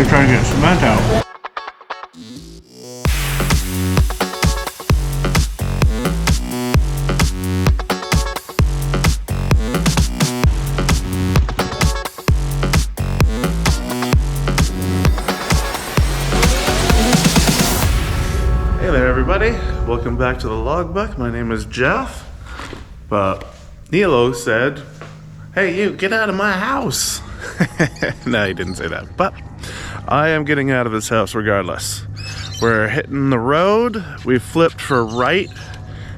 gonna try to get cement out. Hey there everybody, welcome back to the logbook. My name is Jeff, but Nilo said, hey you, get out of my house. No, he didn't say that, but I am getting out of this house regardless. We're hitting the road, we flipped for right,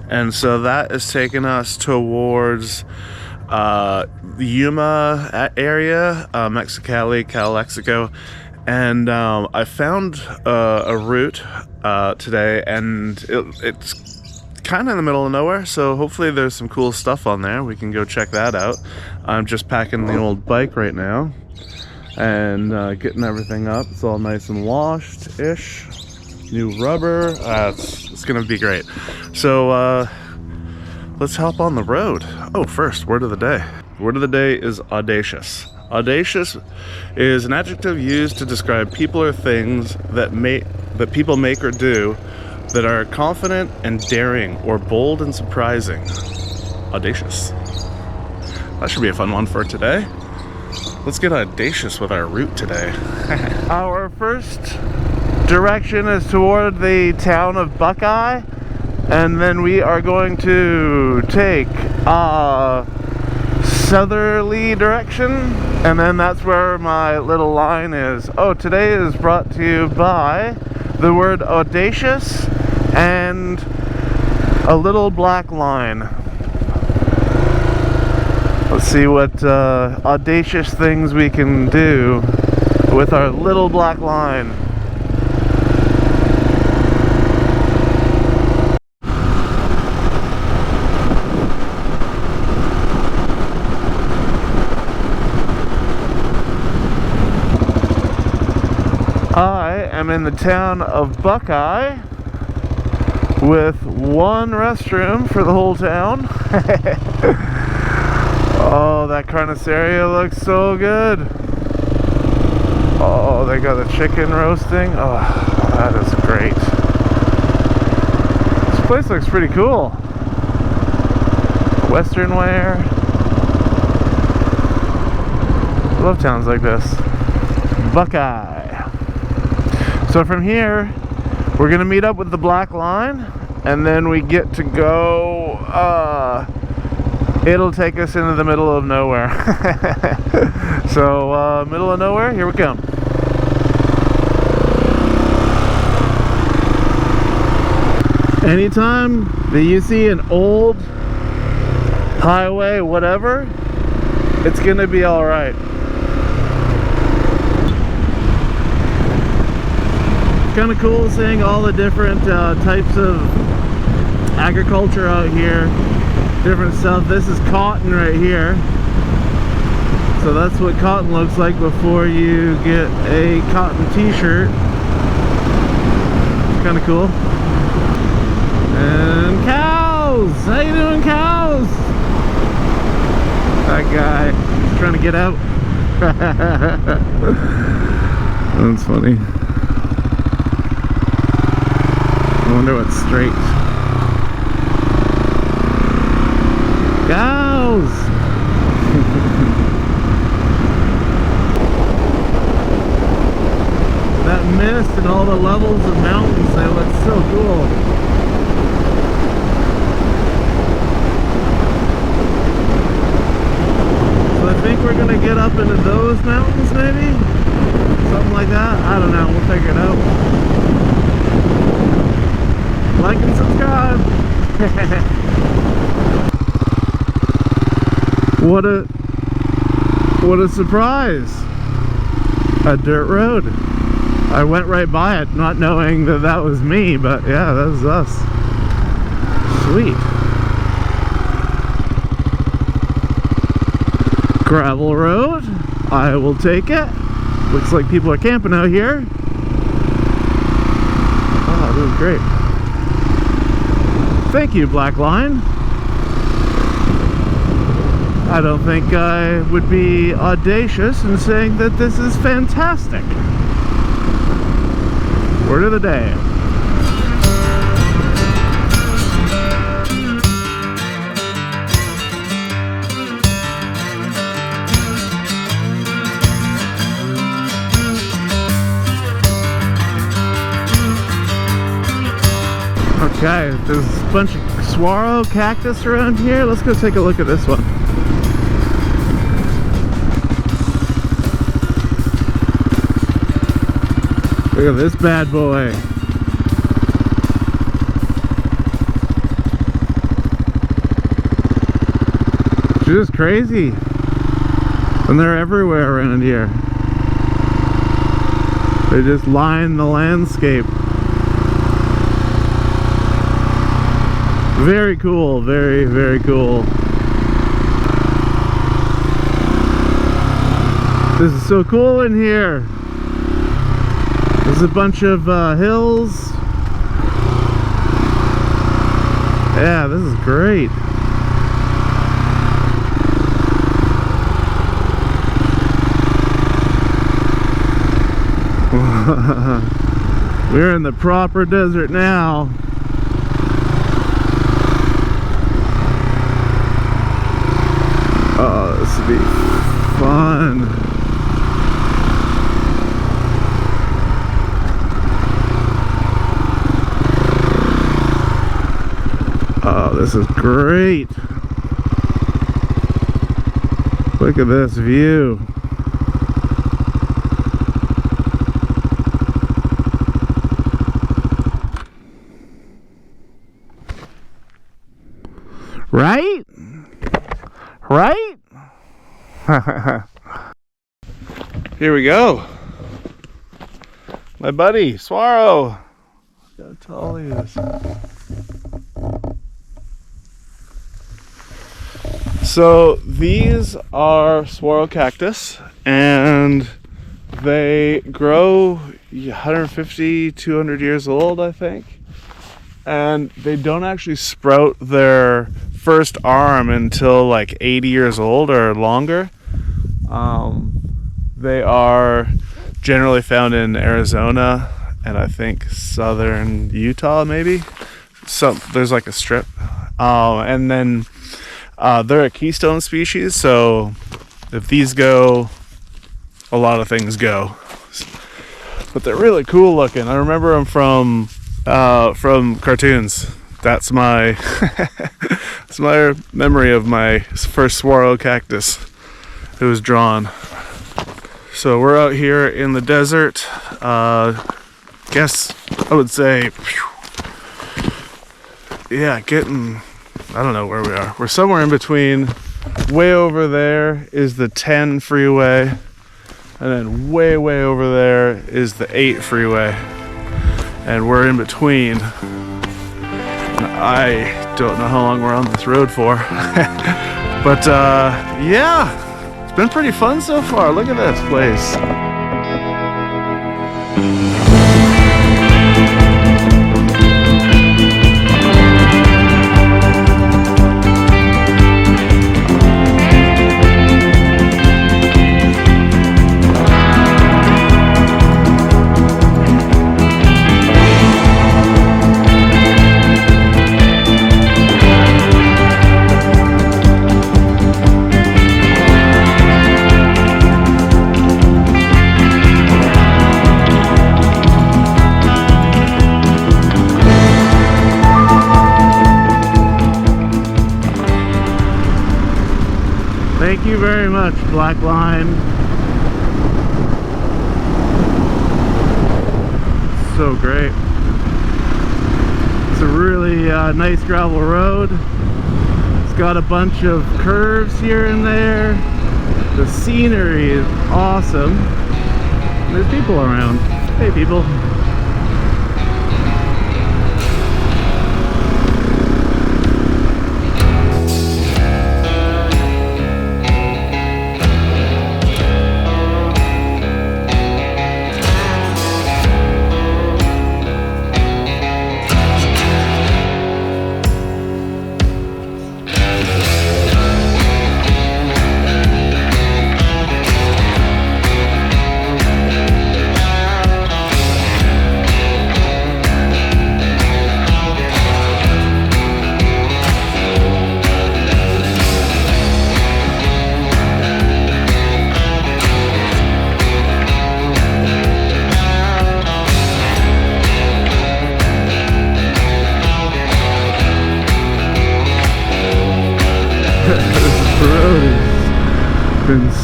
and so that is taking us towards the Yuma area, Mexicali, Calexico. And I found a route today, and it's kind of in the middle of nowhere, so hopefully there's some cool stuff on there. We can go check that out. I'm just packing the old bike right now and getting everything up. It's all nice and washed-ish. New rubber. It's gonna be great. So let's hop on the road. Oh, first, word of the day. Word of the day is audacious. Audacious is an adjective used to describe people or things that people make or do that are confident and daring or bold and surprising. Audacious. That should be a fun one for today. Let's get audacious with our route today. Our first direction is toward the town of Buckeye, and then we are going to take southerly direction, and then that's where my little line is. Oh, today is brought to you by the word audacious and a little black line. Let's see what audacious things we can do with our little black line. I am in the town of Buckeye with one restroom for the whole town. Oh, that carniceria looks so good. Oh, they got the chicken roasting. Oh, that is great. This place looks pretty cool. Western wear. I love towns like this. Buckeye. So from here, we're gonna meet up with the black line, and then we get to go, it'll take us into the middle of nowhere. So, middle of nowhere, here we come. Anytime that you see an old highway, whatever, it's gonna be alright. Kind of cool seeing all the different types of agriculture out here, different stuff. This is cotton right here, so that's what cotton looks like before you get a cotton t-shirt. Kind of cool. And cows! How you doing, cows? That guy, he's trying to get out. That's funny. I wonder what's straight. Cows! That mist and all the levels of mountains, they look so cool. So I think we're gonna get up into those mountains maybe? Something like that? I don't know, we'll figure it out. Like and subscribe. What a surprise. A dirt road. I went right by it not knowing that that was me, but yeah, that was us. Sweet. Gravel road. I will take it. Looks like people are camping out here. Oh, this is great. Thank you, Black Line. I don't think I would be audacious in saying that this is fantastic. Word of the day. Okay, there's a bunch of saguaro cactus around here. Let's go take a look at this one. Look at this bad boy. It's just crazy. And they're everywhere around here. They just line the landscape. Very cool, very, very cool. This is so cool in here. There's a bunch of hills. Yeah, this is great. We're in the proper desert now. Oh, this would be fun. Oh, this is great. Look at this view. Right? Right? Here we go. My buddy, Saguaro. Look how tall he is. So these are saguaro cactus, and they grow 150, 200 years old, I think. And they don't actually sprout their first arm until like 80 years old or longer. They are generally found in Arizona and I think southern Utah, maybe. So there's like a strip. And then they're a keystone species, so if these go, a lot of things go. But they're really cool looking. I remember them from cartoons. That's my that's my memory of my first saguaro cactus. It was drawn. So we're out here in the desert. Guess I would say, yeah, getting, I don't know where we are. We're somewhere in between. Way over there is the 10 freeway, and then way over there is the 8 freeway, and we're in between. And I don't know how long we're on this road for. But yeah, it's been pretty fun so far. Look at this place. Thank you very much, Black Line. So great. It's a really nice gravel road. It's got a bunch of curves here and there. The scenery is awesome. There's people around. Hey, people.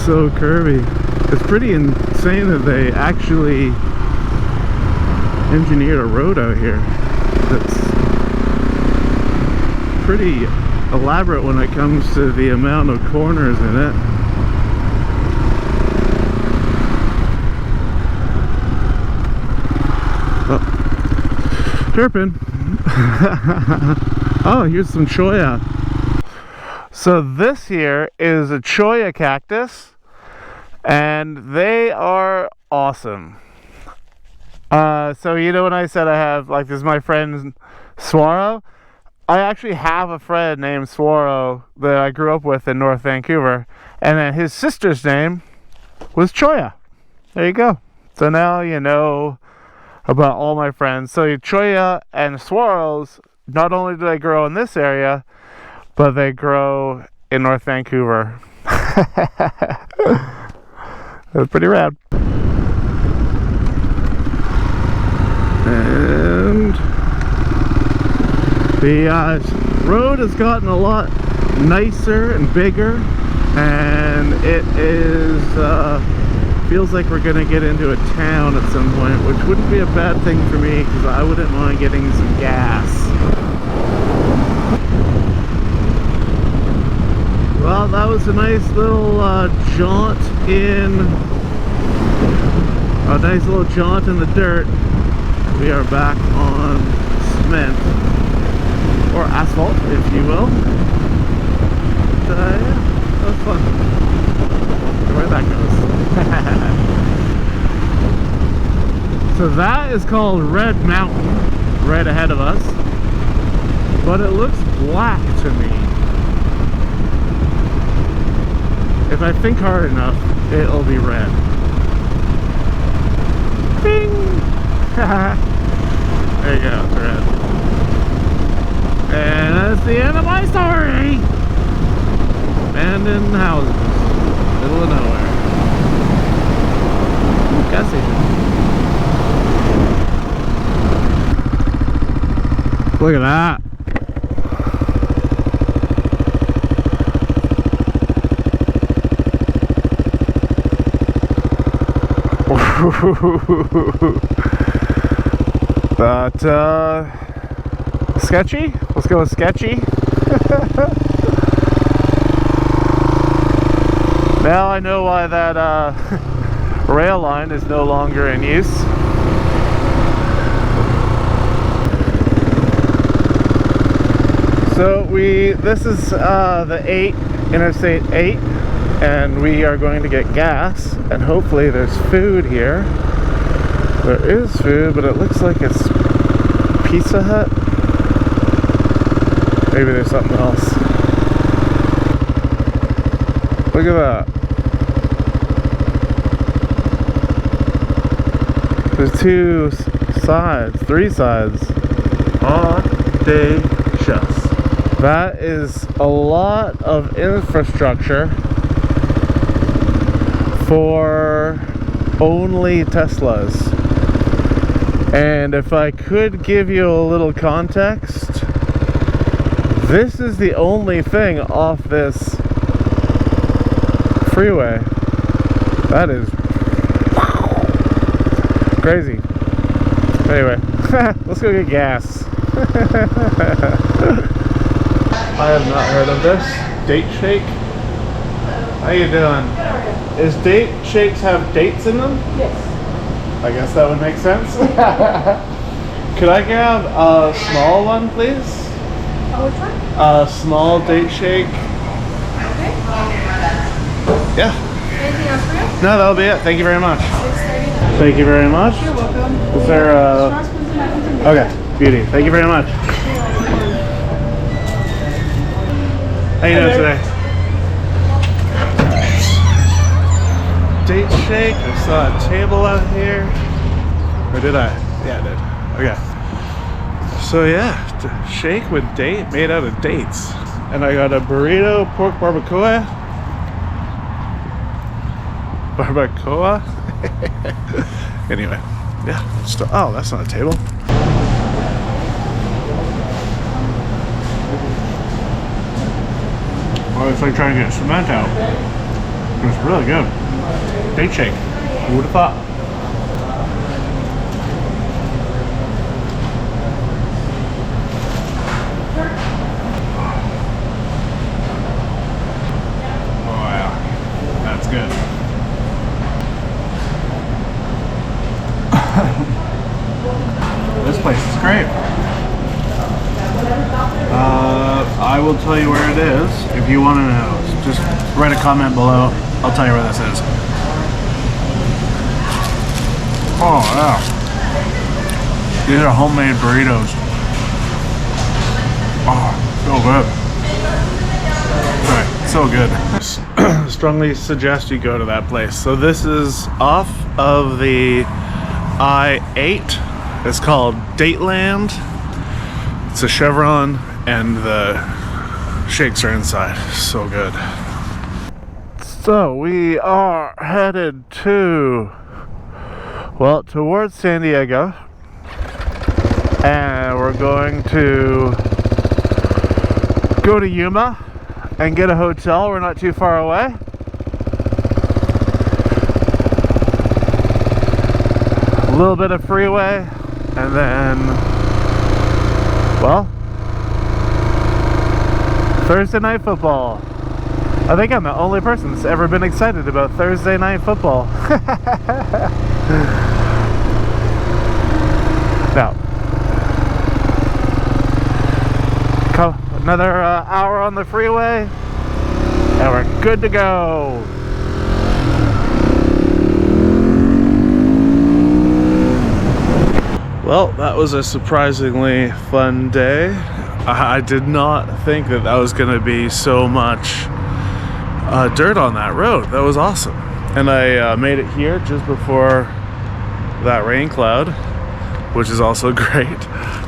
so curvy. It's pretty insane that they actually engineered a road out here that's pretty elaborate when it comes to the amount of corners in it. Oh, chirping. Oh, here's some cholla. So this here is a cholla cactus, and they are awesome. So you know when I said I have, like, this is my friend Saguaro, I actually have a friend named Saguaro that I grew up with in North Vancouver, and then his sister's name was Cholla. There you go. So now you know about all my friends. So Cholla and Saguaros, not only do they grow in this area, but they grow in North Vancouver. That's pretty rad. And the road has gotten a lot nicer and bigger, and it is feels like we're gonna get into a town at some point, which wouldn't be a bad thing for me because I wouldn't mind getting some gas. Well, that was a nice little jaunt in the dirt. We are back on cement, or asphalt, if you will. But, yeah, that was fun. Where that goes. So that is called Red Mountain, right ahead of us. But it looks black to me. If I think hard enough, it'll be red. Bing! There you go, it's red. And that's the end of my story! Abandoned houses. Middle of nowhere. Ooh, gas station. Look at that. But sketchy? Let's go with sketchy. Now I know why that rail line is no longer in use. So this is the Interstate 8, and we are going to get gas, and hopefully there's food here. There is food, but it looks like it's Pizza Hut. Maybe there's something else. Look at that. There's three sides. Audacious. That is a lot of infrastructure for only Teslas. And if I could give you a little context, this is the only thing off this freeway. That is crazy. Anyway, let's go get gas. I have not heard of this. Date shake? How you doing? Is date shakes have dates in them? Yes. I guess that would make sense. Could I grab a small one, please? Which one? A small date shake. Okay. Yeah. Anything else for you? No, that'll be it. Thank you very much. $6.30. Thank you very much. You're welcome. Is there a... Straw spoons and napkins and Okay, beauty. Thank you very much. How you doing today? Date shake. I saw a table out here. Or did I? Yeah, I did. Okay. So yeah, shake with date made out of dates. And I got a burrito, pork barbacoa. Barbacoa? Anyway, yeah. Oh, that's not a table. Well, it's like trying to get cement out. It's really good. Date shake. Who would have thought? Oh yeah, that's good. This place is great. I will tell you where it is if you want to know. Just write a comment below. I'll tell you where this is. Oh yeah. These are homemade burritos. Oh, so good. So good. Strongly suggest you go to that place. So this is off of the I-8. It's called Dateland. It's a Chevron and the shakes are inside. So good. So we are headed towards San Diego, and we're going to go to Yuma and get a hotel. We're not too far away. A little bit of freeway, and then, well, Thursday night football. I think I'm the only person that's ever been excited about Thursday night football. Now, another hour on the freeway, and we're good to go. Well, that was a surprisingly fun day. I did not think that was going to be so much dirt on that road. That was awesome. And I made it here just before that rain cloud, which is also great.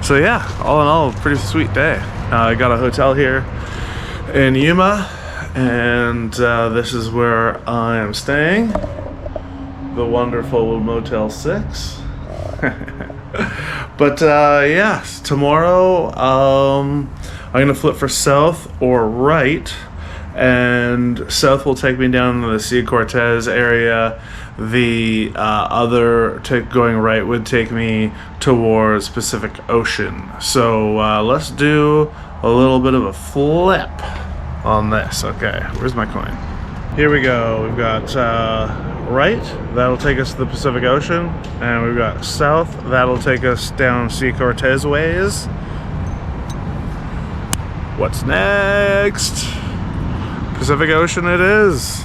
So yeah, all in all, pretty sweet day. I got a hotel here in Yuma, and this is where I am staying. The wonderful Motel 6. But yeah, tomorrow I'm gonna flip for south or right, and south will take me down to the Sea Cortez area. The other going right would take me towards Pacific Ocean. So let's do a little bit of a flip on this. Okay, where's my coin? Here we go. We've got right, that'll take us to the Pacific Ocean, and we've got south, that'll take us down Sea Cortez ways. What's next? Pacific Ocean it is.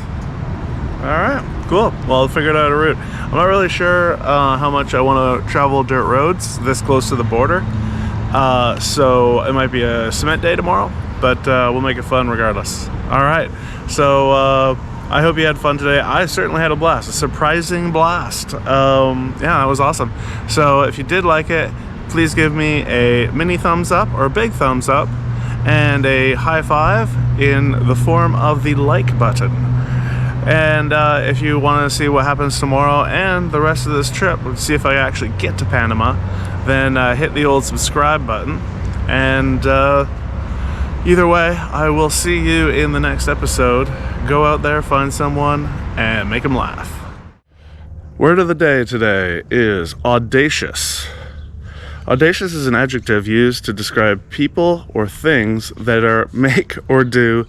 Alright, cool. Well, I figured out a route. I'm not really sure how much I want to travel dirt roads this close to the border, so it might be a cement day tomorrow, but we'll make it fun regardless. Alright, so I hope you had fun today. I certainly had a blast, a surprising blast. Yeah, that was awesome. So if you did like it, please give me a mini thumbs up or a big thumbs up and a high five in the form of the like button. And if you want to see what happens tomorrow and the rest of this trip, see if I actually get to Panama, then hit the old subscribe button. And either way, I will see you in the next episode. Go out there, find someone, and make them laugh. Word of the day today is audacious. Audacious is an adjective used to describe people or things that make or do